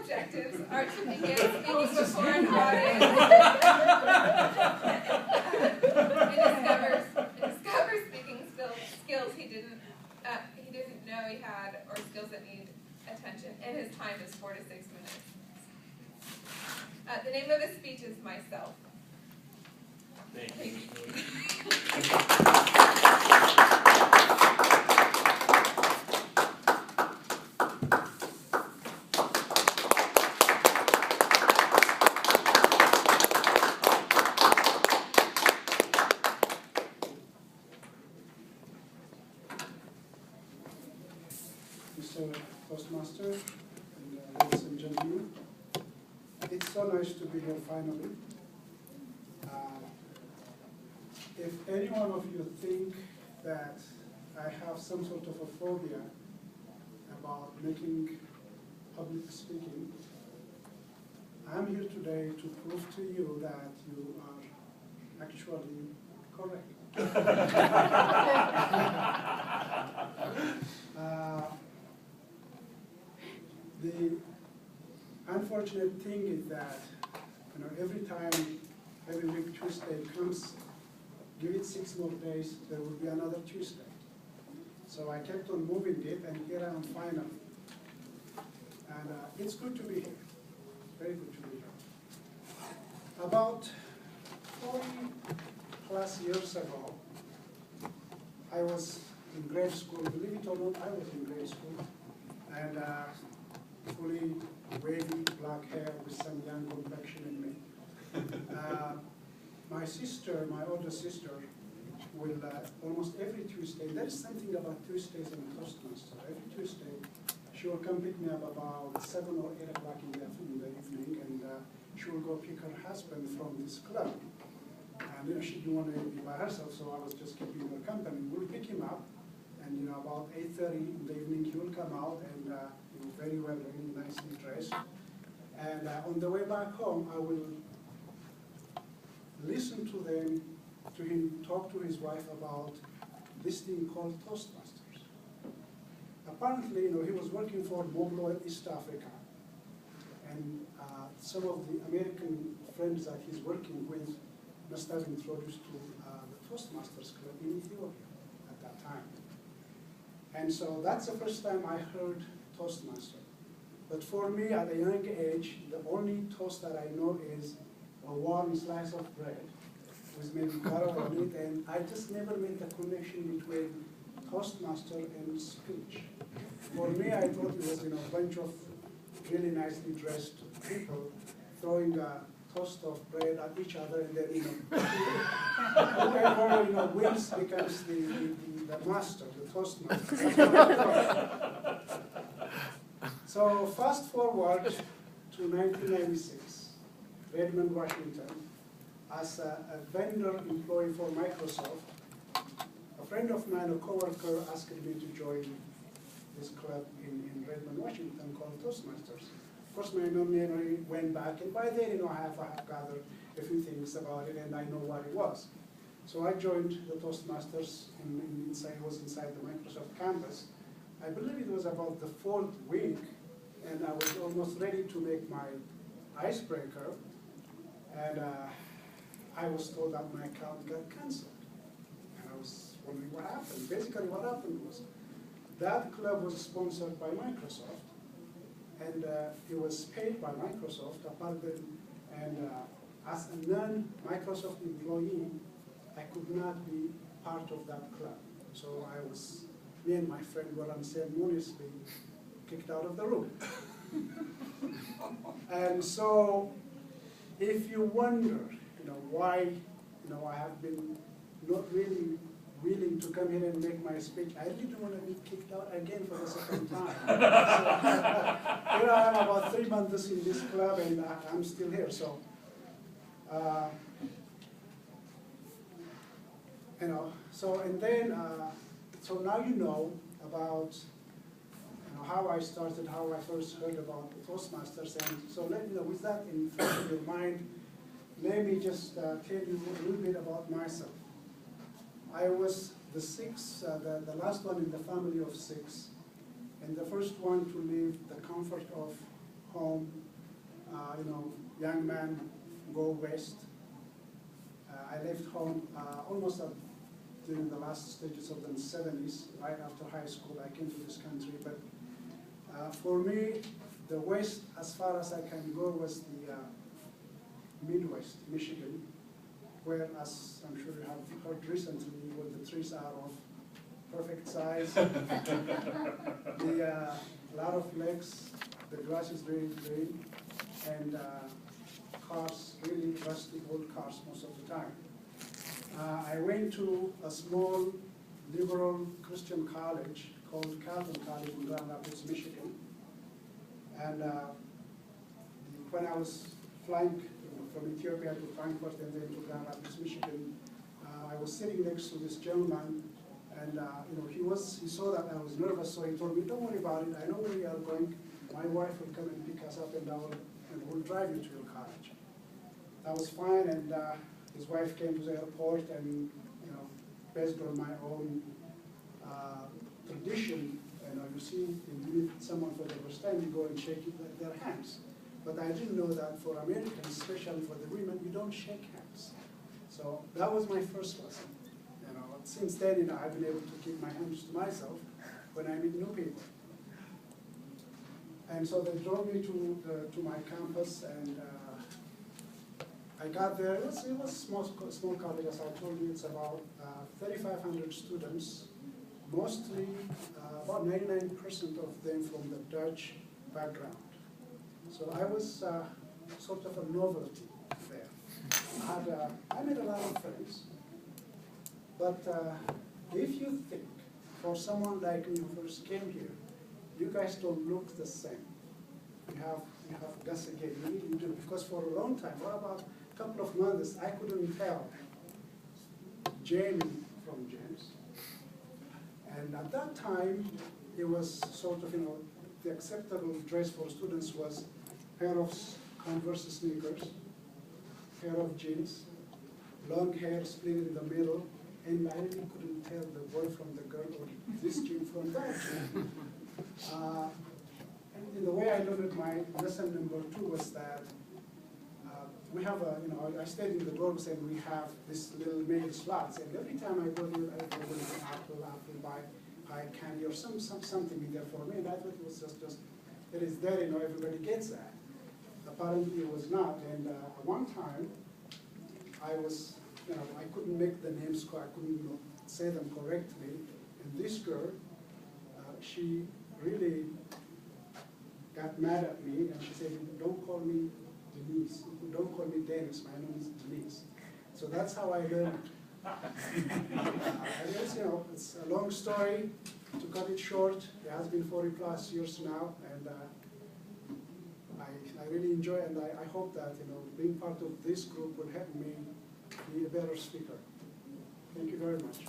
objectives are to begin speaking before an audience. and discover speaking skills he didn't know he had, or skills that need attention, and his time is 4 to 6 minutes. The name of his speech is Myself. Thank you. Mr. Toastmaster, and ladies and gentlemen, it's so nice to be here finally. If any one of you think that I have some sort of a phobia about making public speaking, I'm here today to prove to you that you are actually correct. The unfortunate thing is that, every week Tuesday comes, give it 6 more days, there will be another Tuesday. So I kept on moving it, and here I am finally. And it's good to be here, very good to be here. About 40 plus years ago, I was in grade school. Believe it or not, I was in grade school. And fully wavy black hair with some young complexion in me. My sister, my older sister, will almost every Tuesday, there is something about Tuesdays in Toastmaster. Every Tuesday, she will come pick me up about 7 or 8 o'clock in the evening, and she will go pick her husband from this club. And she didn't want to be by herself, so I was just keeping her company. We'll pick him up, and about 8:30 in the evening, he will come out, and very well, very nicely dressed. And on the way back home, I will listen to him talk to his wife about this thing called Toastmasters. Apparently, he was working for Mobil East Africa, and some of the American friends that he's working with must have introduced to the Toastmasters Club in Ethiopia at that time. And so that's the first time I heard Toastmaster. But for me, at a young age, the only toast that I know is a warm slice of bread with maybe butter on it, and I just never made the connection between Toastmaster and speech. For me, I thought it was a bunch of really nicely dressed people throwing a toast of bread at each other, and then whoever wins becomes the master, the Toastmaster. So fast forward to 1996, Redmond, Washington. As a vendor employee for Microsoft, a friend of mine, a coworker, asked me to join this club in Redmond, Washington called Toastmasters. Of course, my memory went back, and by then, I have gathered a few things about it, and I know what it was. So I joined the Toastmasters, was inside the Microsoft campus. I believe it was about the 4th week, and I was almost ready to make my Icebreaker, and I was told that my account got canceled. And I was wondering what happened. Basically, what happened was that club was sponsored by Microsoft, and it was paid by Microsoft, and as a non-Microsoft employee, I could not be part of that club. So me and my friend were unceremoniously kicked out of the room. And so, if you wonder, why, I have been not really willing to come here and make my speech, I really don't want to be kicked out again for the second time. So, here I am about 3 months in this club, and I'm still here. So, so now you know about how I started, how I first heard about the Toastmasters, and so with that in front of your mind, let me just tell you a little bit about myself. I was the sixth, the last one in the family of 6, and the first one to leave the comfort of home, young man, go west. I left home almost during the last stages of the 70s, right after high school. I came to this country, but for me, the west, as far as I can go, was the Midwest, Michigan, where, as I'm sure you have heard recently, when the trees are of perfect size, a lot of lakes, the grass is very green, and cars, really rusty old cars most of the time. I went to a small liberal Christian college called Calvin College in Grand Rapids, Michigan. And when I was flying from Ethiopia to Frankfurt and then to Grand Rapids, Michigan, I was sitting next to this gentleman, and he saw that I was nervous, so he told me, "Don't worry about it. I know where you are going. My wife will come and pick us up, and we'll drive you to your college." That was fine, and his wife came to the airport, and based on my own tradition, you see, you meet someone for the first time, you go and shake their hands. But I didn't know that for Americans, especially for the women, you don't shake hands. So that was my first lesson. Since then, I've been able to keep my hands to myself when I meet new people. And so they drove me to my campus, and I got there. It was a small college, as I told you. It's about 3,500 students, mostly about 99% of them from the Dutch background. So I was sort of a novelty there. I made a lot of friends. But if you think, for someone like me who first came here, you guys don't look the same. You have guts again, you really do. Because for a long time, what about a couple of months, I couldn't tell Jamie from James. And at that time, it was sort of, the acceptable dress for students was pair of Converse sneakers, pair of jeans, long hair split in the middle, and I really couldn't tell the boy from the girl, or this jean from that jean. And the way I learned my lesson number 2 was that we have I stayed in the dorms, and we have this little mail slots, and every time I go there, I go with an apple, buy candy, or something in there for me, and I thought it was just it is there, everybody gets that. Apparently it was not, and at one time, I was, I couldn't make the names, I couldn't say them correctly, and this girl, she really got mad at me, and she said, "Don't call me Denise, don't call me Dennis, my name is Denise." So that's how I learned. I guess, it's a long story. To cut it short, it has been 40+ years now, and I really enjoy it, and I hope that being part of this group will help me be a better speaker. Thank you very much.